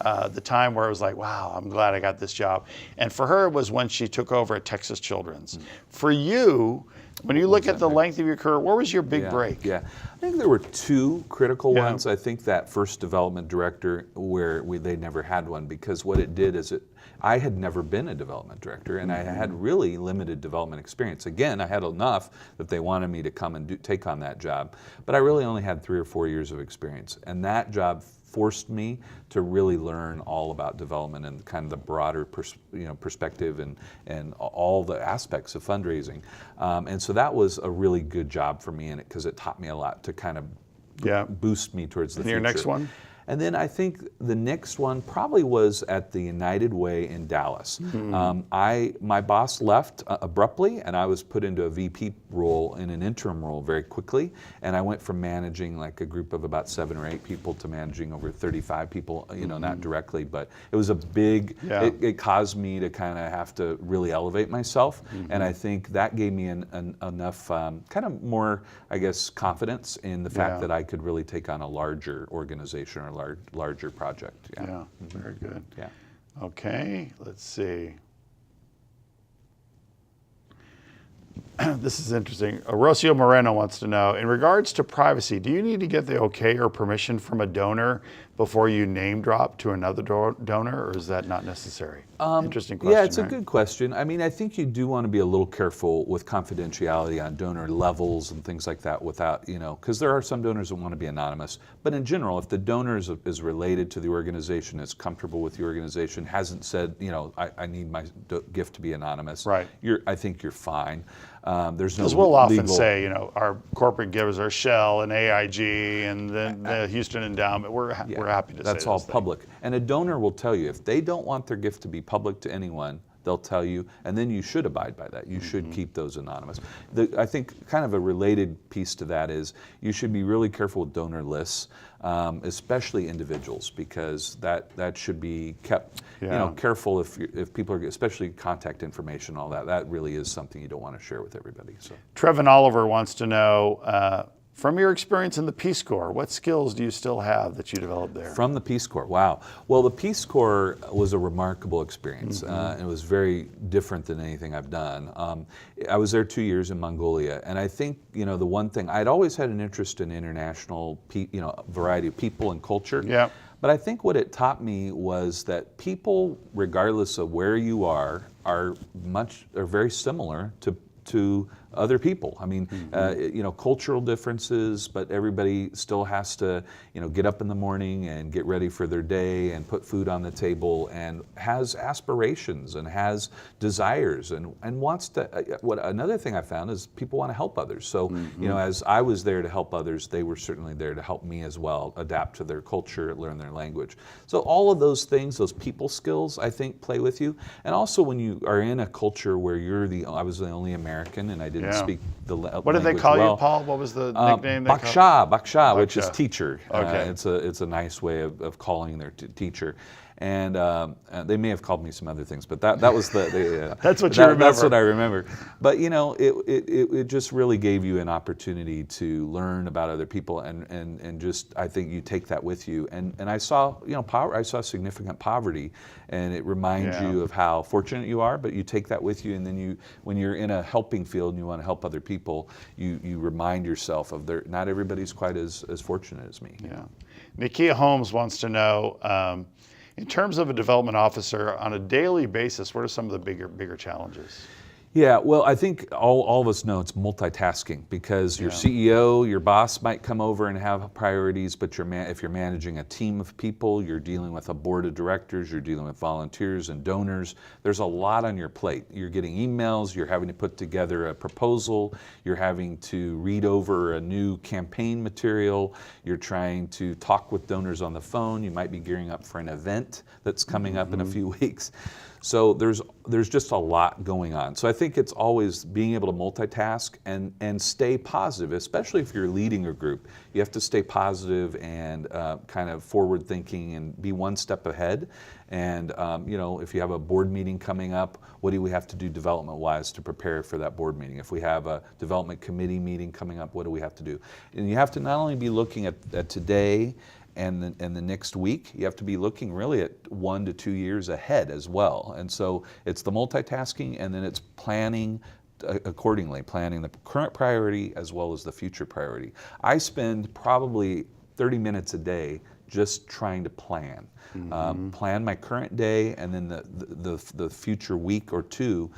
[SPEAKER 1] The time where it was like, wow, I'm glad I got this job. And for her, it was when she took over at Texas Children's. For you, when you look at the length of your career, where was your big break?
[SPEAKER 2] Yeah, I think there were two critical ones. I think that first development director, where they never had one, because what it did is I had never been a development director, and I had really limited development experience. Again, I had enough that they wanted me to come and take on that job, but I really only had 3 or 4 years of experience, and that job forced me to really learn all about development and kind of the broader perspective and all the aspects of fundraising. And so that was a really good job for me in it because it taught me a lot to kind of boost me towards the future.
[SPEAKER 1] Your next one?
[SPEAKER 2] And then I think the next one probably was at the United Way in Dallas. My boss left abruptly, and I was put into a VP role in an interim role very quickly. And I went from managing like a group of about 7 or 8 people to managing over 35 people, not directly, but it was a big, it caused me to kind of have to really elevate myself. And I think that gave me enough kind of more, I guess, confidence in the fact that I could really take on a larger organization or larger project.
[SPEAKER 1] Yeah, very good.
[SPEAKER 2] Yeah.
[SPEAKER 1] Okay, let's see. This is interesting. Rocio Moreno wants to know, in regards to privacy, do you need to get the okay or permission from a donor before you name drop to another donor, or is that not necessary? Interesting question.
[SPEAKER 2] Yeah, it's a good question. I mean, I think you do want to be a little careful with confidentiality on donor levels and things like that without, because there are some donors that want to be anonymous. But in general, if the donor is related to the organization, is comfortable with the organization, hasn't said, I need my gift to be anonymous,
[SPEAKER 1] right?
[SPEAKER 2] I think you're fine. There's no
[SPEAKER 1] Because we'll often
[SPEAKER 2] legal...
[SPEAKER 1] say, our corporate givers are Shell and AIG and then the Houston Endowment. We're happy to say
[SPEAKER 2] that's all public. And a donor will tell you if they don't want their gift to be public to anyone, they'll tell you, and then you should abide by that. You should keep those anonymous. I think kind of a related piece to that is you should be really careful with donor lists, especially individuals, because that should be kept careful if people are, especially contact information, all that. That really is something you don't want to share with everybody. So
[SPEAKER 1] Trevin Oliver wants to know, from your experience in the Peace Corps, what skills do you still have that you developed there?
[SPEAKER 2] From the Peace Corps, wow. Well, the Peace Corps was a remarkable experience. It was very different than anything I've done. I was there 2 years in Mongolia, and I think, the one thing, I'd always had an interest in international, variety of people and culture.
[SPEAKER 1] Yeah.
[SPEAKER 2] But I think what it taught me was that people, regardless of where you are very similar to other people. I mean, cultural differences, but everybody still has to, get up in the morning and get ready for their day and put food on the table and has aspirations and has desires and wants to, another thing I found is people want to help others. So, as I was there to help others, they were certainly there to help me as well, adapt to their culture, learn their language. So all of those things, those people skills, I think play with you. And also when you are in a culture where I was the only American and I didn't speak the language.
[SPEAKER 1] What did they call you, Paul? What was the nickname?
[SPEAKER 2] Baksha, which is teacher.
[SPEAKER 1] Okay.
[SPEAKER 2] It's a nice way of calling their teacher. And they may have called me some other things, but that was
[SPEAKER 1] that's what you remember.
[SPEAKER 2] That's what I remember. But it just really gave you an opportunity to learn about other people, and just I think you take that with you. And I saw I saw significant poverty, and it reminds you of how fortunate you are. But you take that with you, and then when you're in a helping field and you want to help other people, you remind yourself of not everybody's quite as fortunate as me.
[SPEAKER 1] Yeah. Nikia Holmes wants to know. In terms of a development officer, on a daily basis, what are some of the bigger challenges?
[SPEAKER 2] Yeah, well, I think all of us know it's multitasking, because your CEO, your boss might come over and have priorities, but if you're managing a team of people, you're dealing with a board of directors, you're dealing with volunteers and donors. There's a lot on your plate. You're getting emails, you're having to put together a proposal, you're having to read over a new campaign material, you're trying to talk with donors on the phone, you might be gearing up for an event that's coming up in a few weeks. So there's just a lot going on. So I think it's always being able to multitask and stay positive, especially if you're leading a group. You have to stay positive and kind of forward thinking and be one step ahead. And if you have a board meeting coming up, what do we have to do development-wise to prepare for that board meeting? If we have a development committee meeting coming up, what do we have to do? And you have to not only be looking at today and the next week, you have to be looking really at 1 to 2 years ahead as well. And so it's the multitasking, and then it's planning accordingly, planning the current priority as well as the future priority. I spend probably 30 minutes a day just trying to plan. Plan my current day and then the future week or two,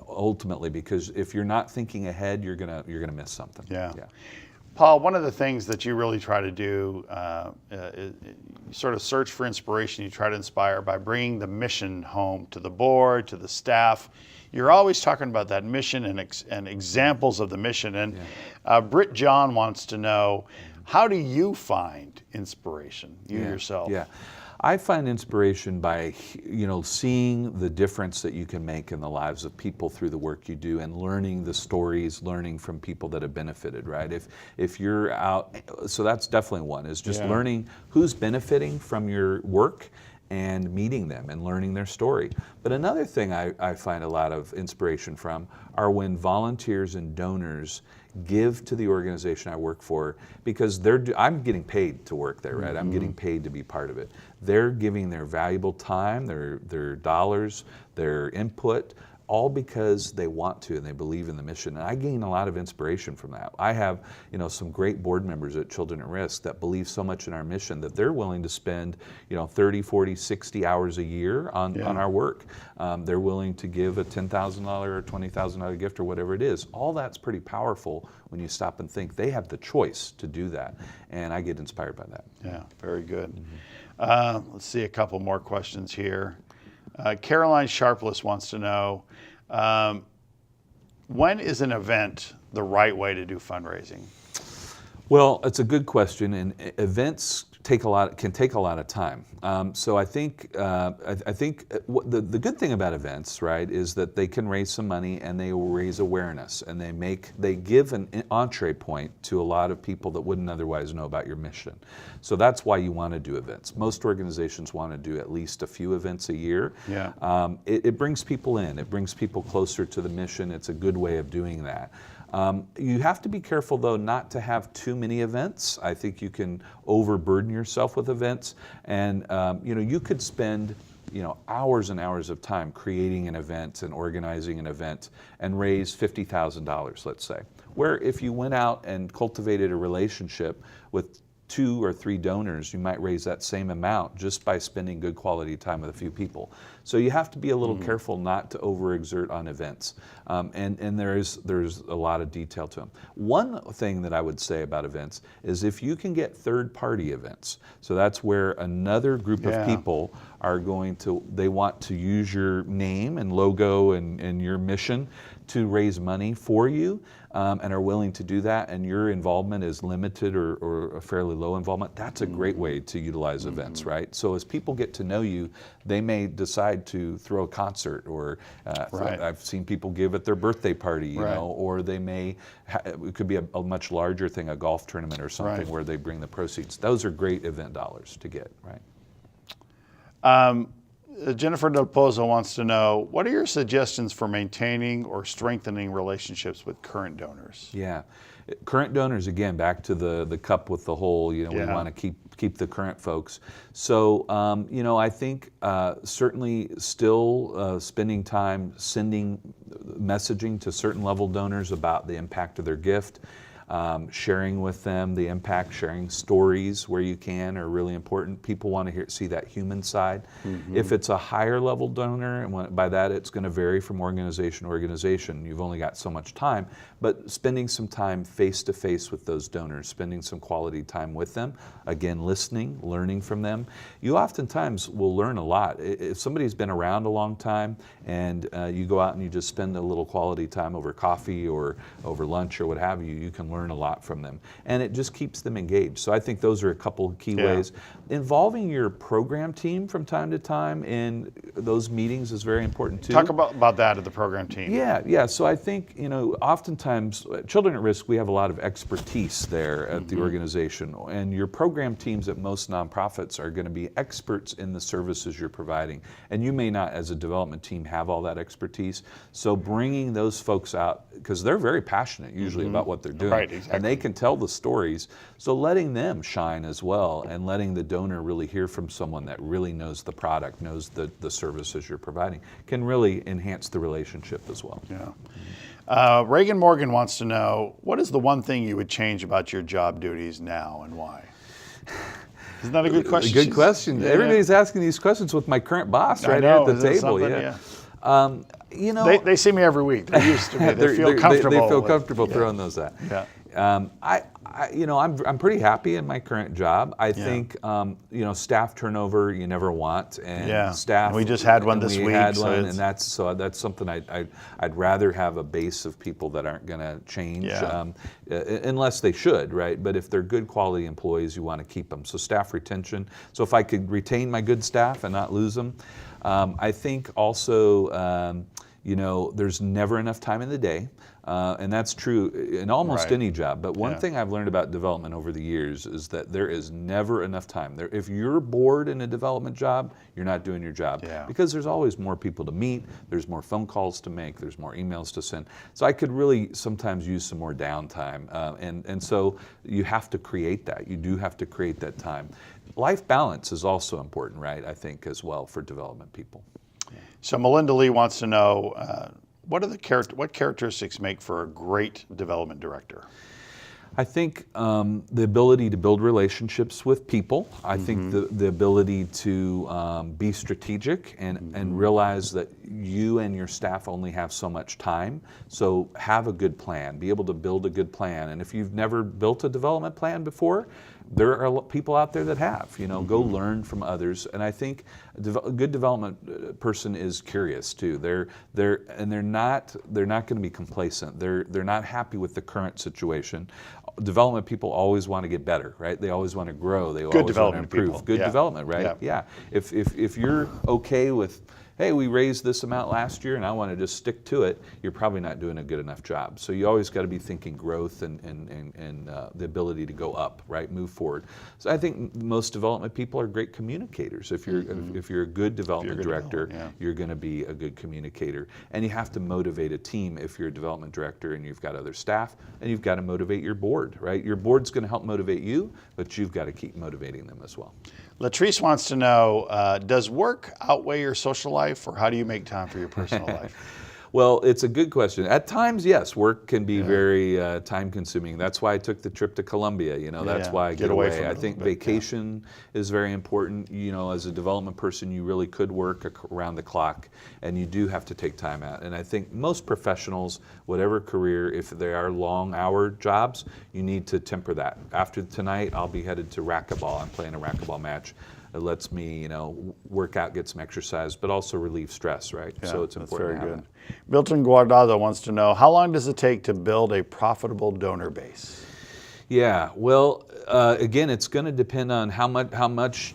[SPEAKER 2] ultimately, because if you're not thinking ahead, you're gonna miss something.
[SPEAKER 1] Yeah. Paul, one of the things that you really try to do, you sort of search for inspiration, you try to inspire by bringing the mission home to the board, to the staff. You're always talking about that mission and examples of the mission. And Britt John wants to know, How do you find inspiration, you yourself?
[SPEAKER 2] Yeah. I find inspiration by, seeing the difference that you can make in the lives of people through the work you do, and learning the stories, learning from people that have benefited, right? If you're out, so that's definitely one, is just learning who's benefiting from your work and meeting them and learning their story. But another thing I find a lot of inspiration from are when volunteers and donors give to the organization I work for, because I'm getting paid to work there, right? I'm getting paid to be part of it. They're giving their valuable time, their dollars, their input, all because they want to and they believe in the mission. And I gain a lot of inspiration from that. I have, some great board members at Children at Risk that believe so much in our mission that they're willing to spend, 30, 40, 60 hours a year on our work. They're willing to give a $10,000 or $20,000 gift or whatever it is. All that's pretty powerful when you stop and think. They have the choice to do that. And I get inspired by that.
[SPEAKER 1] Yeah, very good. Let's see a couple more questions here. Caroline Sharpless wants to know, when is an event the right way to do fundraising?
[SPEAKER 2] Well, it's a good question, and events can take a lot of time. So I think the good thing about events, right, is that they can raise some money and they will raise awareness, and they give an entree point to a lot of people that wouldn't otherwise know about your mission. So that's why you want to do events. Most organizations want to do at least a few events a year.
[SPEAKER 1] Yeah.
[SPEAKER 2] It brings people in. It brings people closer to the mission. It's a good way of doing that. You have to be careful, though, not to have too many events. I think you can overburden yourself with events, and you could spend hours and hours of time creating an event and organizing an event and raise $50,000, let's say. Where if you went out and cultivated a relationship with 2 or 3 donors, you might raise that same amount just by spending good quality time with a few people. So you have to be a little careful not to overexert on events, and there's a lot of detail to them. One thing that I would say about events is if you can get third-party events, so that's where another group of people are they want to use your name and logo and your mission to raise money for you, and are willing to do that, and your involvement is limited or a fairly low involvement, that's a great way to utilize events, right? So as people get to know you, they may decide to throw a concert, or I've seen people give at their birthday party, you know, or they may, it could be a much larger thing, a golf tournament or something where they bring the proceeds. Those are great event dollars to get, right?
[SPEAKER 1] Jennifer Del Pozo wants to know, what are your suggestions for maintaining or strengthening relationships with current donors?
[SPEAKER 2] Yeah, current donors, again, back to the cup with the hole, we want to keep the current folks. So, I think certainly still spending time sending messaging to certain level donors about the impact of their gift. Sharing with them the impact, sharing stories where you can are really important. People want to see that human side. If it's a higher level donor, and by that it's going to vary from organization to organization. You've only got so much time, but spending some time face to face with those donors, spending some quality time with them, again, listening, learning from them. You oftentimes will learn a lot. If somebody's been around a long time and you go out and you just spend a little quality time over coffee or over lunch or what have you, you can learn a lot from them, and it just keeps them engaged. So I think those are a couple of key ways. Involving your program team from time to time in those meetings is very important too.
[SPEAKER 1] Talk about that at the program team.
[SPEAKER 2] Yeah. So I think, oftentimes Children at Risk, we have a lot of expertise there at the organization, and your program teams at most nonprofits are going to be experts in the services you're providing, and you may not, as a development team, have all that expertise. So bringing those folks out, because they're very passionate usually about what they're doing.
[SPEAKER 1] Right, exactly.
[SPEAKER 2] And they can tell the stories, so letting them shine as well, and letting the donor really hear from someone that really knows the product, knows the services you're providing, can really enhance the relationship as well.
[SPEAKER 1] Yeah. Reagan Morgan wants to know, what is the one thing you would change about your job duties now, and why? Isn't that a good question?
[SPEAKER 2] Good question. Yeah. Everybody's asking these questions with my current boss right here at the table.
[SPEAKER 1] They see me every week. They're used to me. They feel comfortable.
[SPEAKER 2] They feel comfortable throwing those out.
[SPEAKER 1] Yeah.
[SPEAKER 2] I'm pretty happy in my current job. I think staff turnover you never want, and staff.
[SPEAKER 1] And we just had one this week,
[SPEAKER 2] and that's something I'd rather have a base of people that aren't going to change, unless they should, right? But if they're good quality employees, you want to keep them. So staff retention. So if I could retain my good staff and not lose them, I think also. There's never enough time in the day, and that's true in almost any job. But one thing I've learned about development over the years is that there is never enough time. If you're bored in a development job, you're not doing your job, because there's always more people to meet, there's more phone calls to make, there's more emails to send. So I could really sometimes use some more downtime, and so you have to create that. You do have to create that time. Life balance is also important, right? I think as well for development people.
[SPEAKER 1] So Melinda Lee wants to know, what characteristics make for a great development director?
[SPEAKER 2] I think the ability to build relationships with people. I think the ability to be strategic and realize that you and your staff only have so much time. So have a good plan, be able to build a good plan. And if you've never built a development plan before, there are people out there that have. Go learn from others. And I think a good development person is curious too. They're not going to be complacent. They're not happy with the current situation. Development people always want to get better, right? They always want to grow. They always want to improve.
[SPEAKER 1] People.
[SPEAKER 2] Good development, right? Yeah. If you're okay with, hey, we raised this amount last year and I want to just stick to it, you're probably not doing a good enough job. So you always got to be thinking growth and the ability to go up, right? Move forward. So I think most development people are great communicators. If you're a good development director, you're going to be a good communicator. And you have to motivate a team if you're a development director and you've got other staff, and you've got to motivate your board, right? Your board's going to help motivate you, but you've got to keep motivating them as well.
[SPEAKER 1] Latrice wants to know, does work outweigh your social life, or how do you make time for your personal life?
[SPEAKER 2] Well, it's a good question. At times, yes, work can be very time-consuming. That's why I took the trip to Colombia. That's why I get away. From I think vacation is very important. As a development person, you really could work around the clock, and you do have to take time out. And I think most professionals, whatever career, if they are long-hour jobs, you need to temper that. After tonight, I'll be headed to racquetball. I'm playing a racquetball match. It lets me, work out, get some exercise, but also relieve stress, right?
[SPEAKER 1] Yeah,
[SPEAKER 2] so it's important to have
[SPEAKER 1] good. Milton Guardado wants to know, how long does it take to build a profitable donor base?
[SPEAKER 2] Yeah, well, again, it's going to depend on how much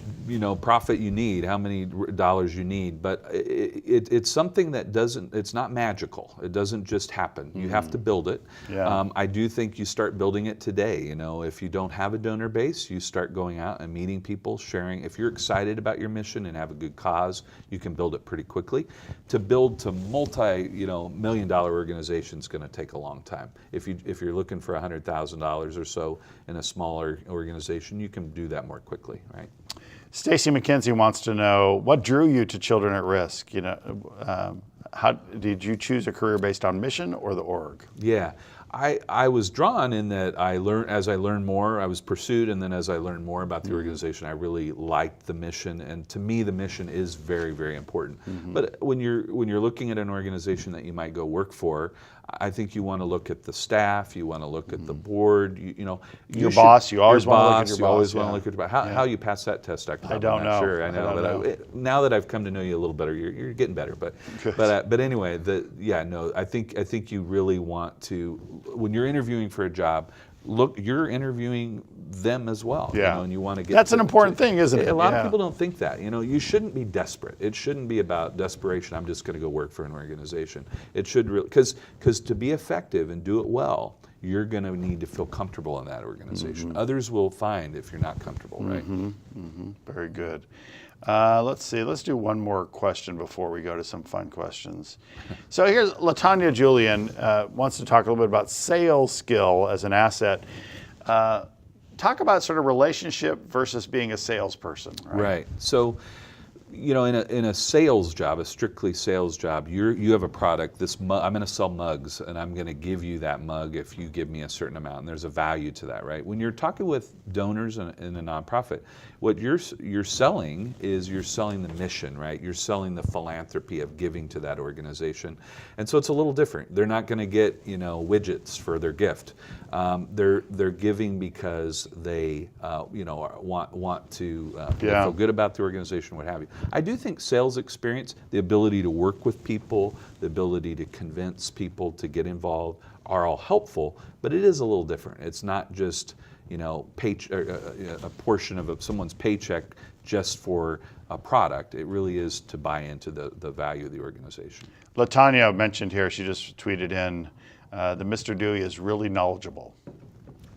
[SPEAKER 2] profit you need, how many dollars you need. But it's something that it's not magical. It doesn't just happen. You have to build it.
[SPEAKER 1] Yeah.
[SPEAKER 2] I do think you start building it today. If you don't have a donor base, you start going out and meeting people, sharing. If you're excited about your mission and have a good cause, you can build it pretty quickly. To build to multi-million-dollar organization is going to take a long time. If you're looking for $100,000 or so in a smaller organization, you can do that more quickly, right?
[SPEAKER 1] Stacy McKenzie wants to know, what drew you to Children at Risk? How did you choose a career based on mission or the org?
[SPEAKER 2] Yeah, I was drawn in that as I learned more, I was pursued, and then as I learned more about the organization, I really liked the mission, and to me the mission is very, very important. But when you're looking at an organization that you might go work for, I think you want to look at the staff, you want to look at the board,
[SPEAKER 1] your boss, you always want to look at your boss.
[SPEAKER 2] You always want to look at your boss. How you pass that test, Dr. Bob,
[SPEAKER 1] I don't know.
[SPEAKER 2] Sure, I know. Now that I've come to know you a little better, you're getting better. But anyway, I think you really want to, when you're interviewing for a job, you're interviewing them as well.
[SPEAKER 1] Yeah.
[SPEAKER 2] And you want to get.
[SPEAKER 1] That's an important thing, isn't it?
[SPEAKER 2] A lot of people don't think that. You shouldn't be desperate. It shouldn't be about desperation. I'm just going to go work for an organization. It should really, because to be effective and do it well, you're going to need to feel comfortable in that organization. Others will find if you're not comfortable, right?
[SPEAKER 1] Very good. Let's see. Let's do one more question before we go to some fun questions. So here's LaTanya Julian wants to talk a little bit about sales skill as an asset. Talk about sort of relationship versus being a salesperson.
[SPEAKER 2] Right. So you know, in a sales job, a strictly sales job, you have a product. I'm going to sell mugs, and I'm going to give you that mug if you give me a certain amount, and there's a value to that, right? When you're talking with donors in a nonprofit, what you're selling is you're selling the mission, right? You're selling the philanthropy of giving to that organization, and so it's a little different. They're not going to get, you know, widgets for their gift. They're giving because they you know, want to feel good about the organization, what have you. I do think sales experience, the ability to work with people, the ability to convince people to get involved are all helpful, but it is a little different. It's not just, you know, a portion of someone's paycheck just for a product. It really is to buy into the value of the organization.
[SPEAKER 1] LaTanya mentioned here, she just tweeted in, that Mr. Dewey is really knowledgeable.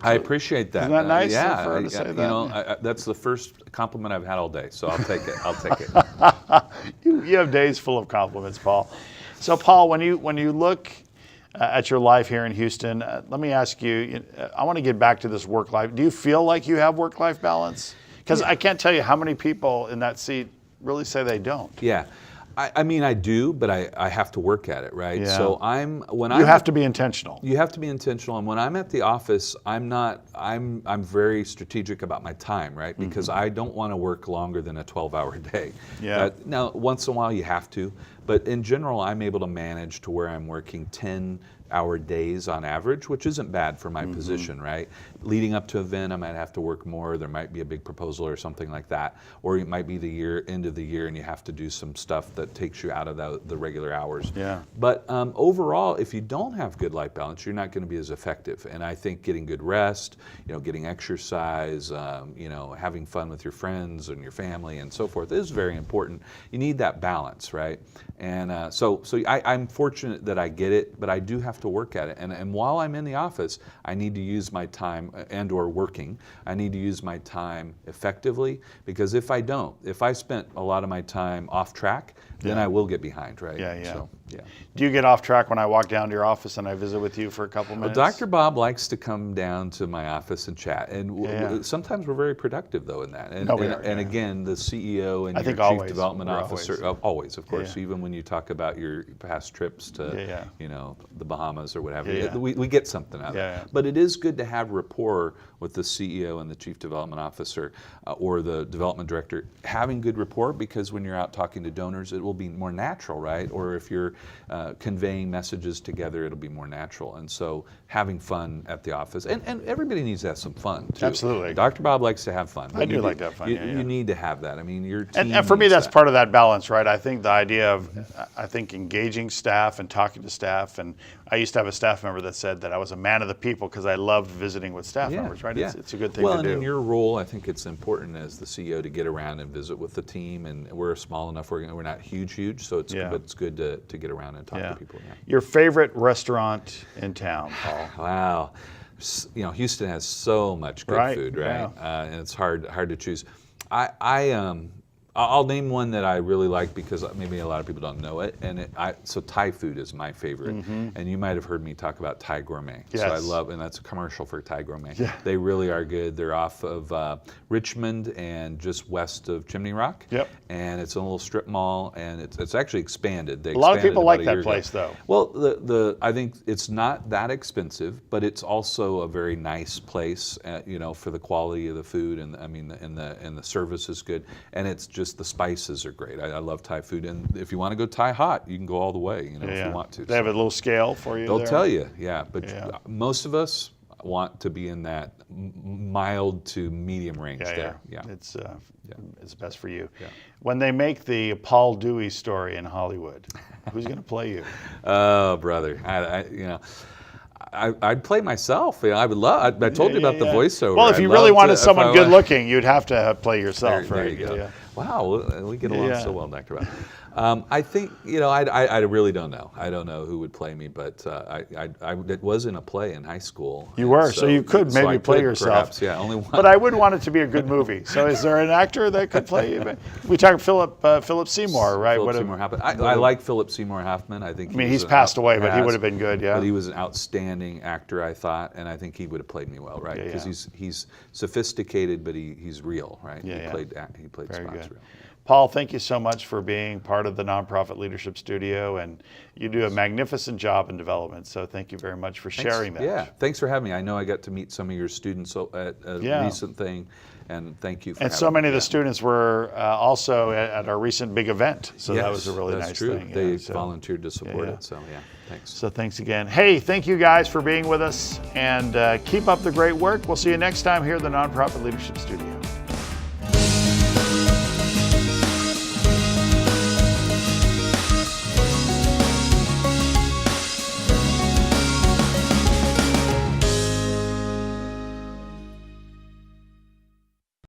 [SPEAKER 2] I appreciate that.
[SPEAKER 1] Isn't that nice?
[SPEAKER 2] Yeah,
[SPEAKER 1] for her to say that?
[SPEAKER 2] You know, that's the first compliment I've had all day, so I'll take it. I'll take it.
[SPEAKER 1] You have days full of compliments, Paul. So, Paul, when you look at your life here in Houston, let me ask you. I want to get back to this work life. Do you feel like you have work-life balance? Because I can't tell you how many people in that seat really say they don't.
[SPEAKER 2] Yeah. I mean, I do, but I have to work at it, right?
[SPEAKER 1] Yeah.
[SPEAKER 2] So
[SPEAKER 1] you have to be intentional.
[SPEAKER 2] You have to be intentional, and when I'm at the office, I'm very strategic about my time, right? Because I don't want to work longer than a 12-hour day.
[SPEAKER 1] Yeah.
[SPEAKER 2] Now, once in a while you have to, but in general, I'm able to manage to where I'm working 10-hour days on average, which isn't bad for my position, right? Leading up to an event, I might have to work more. There might be a big proposal or something like that, or it might be the end of the year, and you have to do some stuff that takes you out of the regular hours.
[SPEAKER 1] Yeah.
[SPEAKER 2] But overall, if you don't have good life balance, you're not going to be as effective. And I think getting good rest, you know, getting exercise, you know, having fun with your friends and your family and so forth is very important. You need that balance, right? And so I'm fortunate that I get it, but I do have to work at it. And while I'm in the office, I need to use my time and or working, I need to use my time effectively, because if I spent a lot of my time off track, then I will get behind, right?
[SPEAKER 1] Yeah, yeah.
[SPEAKER 2] So, yeah.
[SPEAKER 1] Do you get off track when I walk down to your office and I visit with you for a couple minutes?
[SPEAKER 2] Well, Dr. Bob likes to come down to my office and chat, and sometimes we're very productive though in that. And, and again, the CEO and your chief development officer, always, of course, even when you talk about your past trips to, you know, the Bahamas or whatever, we get something out of it. But it is good to have rapport with the CEO and the chief development officer or the development director, having good rapport, because when you're out talking to donors, it will be more natural, right? Or if you're conveying messages together, it'll be more natural. And so having fun at the office, and everybody needs to have some fun too.
[SPEAKER 1] Absolutely.
[SPEAKER 2] Dr. Bob likes to have fun.
[SPEAKER 1] I do like to have fun.
[SPEAKER 2] You need to have that. I mean, your team
[SPEAKER 1] and for me, that's part of that balance, right? I think the idea of, I think engaging staff and talking to staff, and I used to have a staff member that said that I was a man of the people because I loved visiting with staff members, right? It's a good thing to do.
[SPEAKER 2] Well, and in your role, I think it's important as the CEO to get around and visit with the team, and we're small enough, we're not huge, so it's good to get around and talk to people. Yeah.
[SPEAKER 1] Your favorite restaurant in town, Paul?
[SPEAKER 2] Wow. You know, Houston has so much good food, right?
[SPEAKER 1] Yeah.
[SPEAKER 2] And it's hard to choose. I'll name one that I really like because maybe a lot of people don't know it, and so Thai food is my favorite. And you might have heard me talk about Thai Gourmet.
[SPEAKER 1] Yes.
[SPEAKER 2] So I love, and that's a commercial for Thai Gourmet.
[SPEAKER 1] Yeah.
[SPEAKER 2] They really are good. They're off of Richmond and just west of Chimney Rock.
[SPEAKER 1] Yep.
[SPEAKER 2] And it's a little strip mall, and it's actually expanded.
[SPEAKER 1] A lot of people like that place, though.
[SPEAKER 2] Well, I think it's not that expensive, but it's also a very nice place, you know, for the quality of the food, and I mean, and the service is good, and it's just the spices are great. I love Thai food, and if you want to go Thai hot, you can go all the way, you know, if you want to.
[SPEAKER 1] They have a little scale for you.
[SPEAKER 2] They'll tell you, but most of us want to be in that mild to medium range there. Yeah.
[SPEAKER 1] It's best for you. Yeah. When they make the Paul Dewey story in Hollywood, who's going to play you?
[SPEAKER 2] Oh, brother, I'd play myself. You know, I would love. I told you about the voiceover.
[SPEAKER 1] Well, if you really wanted someone good looking, you'd have to play yourself, right?
[SPEAKER 2] There you go. Yeah. Wow, we get along so well, Dr. Bob. I think, you know, I really don't know. I don't know who would play me, but I was in a play in high school.
[SPEAKER 1] You were, so you could maybe play yourself.
[SPEAKER 2] Perhaps, only one.
[SPEAKER 1] But I would want it to be a good movie. So is there an actor that could play you? We talk Philip Seymour, right?
[SPEAKER 2] Philip Seymour Hoffman. I like Philip Seymour Hoffman. I mean,
[SPEAKER 1] he's passed away, but he would have been good,
[SPEAKER 2] But he was an outstanding actor, I thought, and I think he would have played me well, right? Because he's sophisticated, but he's real, right? He played spots real.
[SPEAKER 1] Paul, thank you so much for being part of the Nonprofit Leadership Studio, and you do a magnificent job in development, so thank you very much for sharing that.
[SPEAKER 2] Yeah, thanks for having me. I know I got to meet some of your students at a recent thing, and thank you for
[SPEAKER 1] and
[SPEAKER 2] having
[SPEAKER 1] so many
[SPEAKER 2] me.
[SPEAKER 1] of the students were also at our recent big event, so that was a really
[SPEAKER 2] that's
[SPEAKER 1] nice
[SPEAKER 2] true.
[SPEAKER 1] thing.
[SPEAKER 2] They volunteered to support it, so yeah, thanks.
[SPEAKER 1] So thanks again. Hey, thank you guys for being with us, and keep up the great work. We'll see you next time here at the Nonprofit Leadership Studio.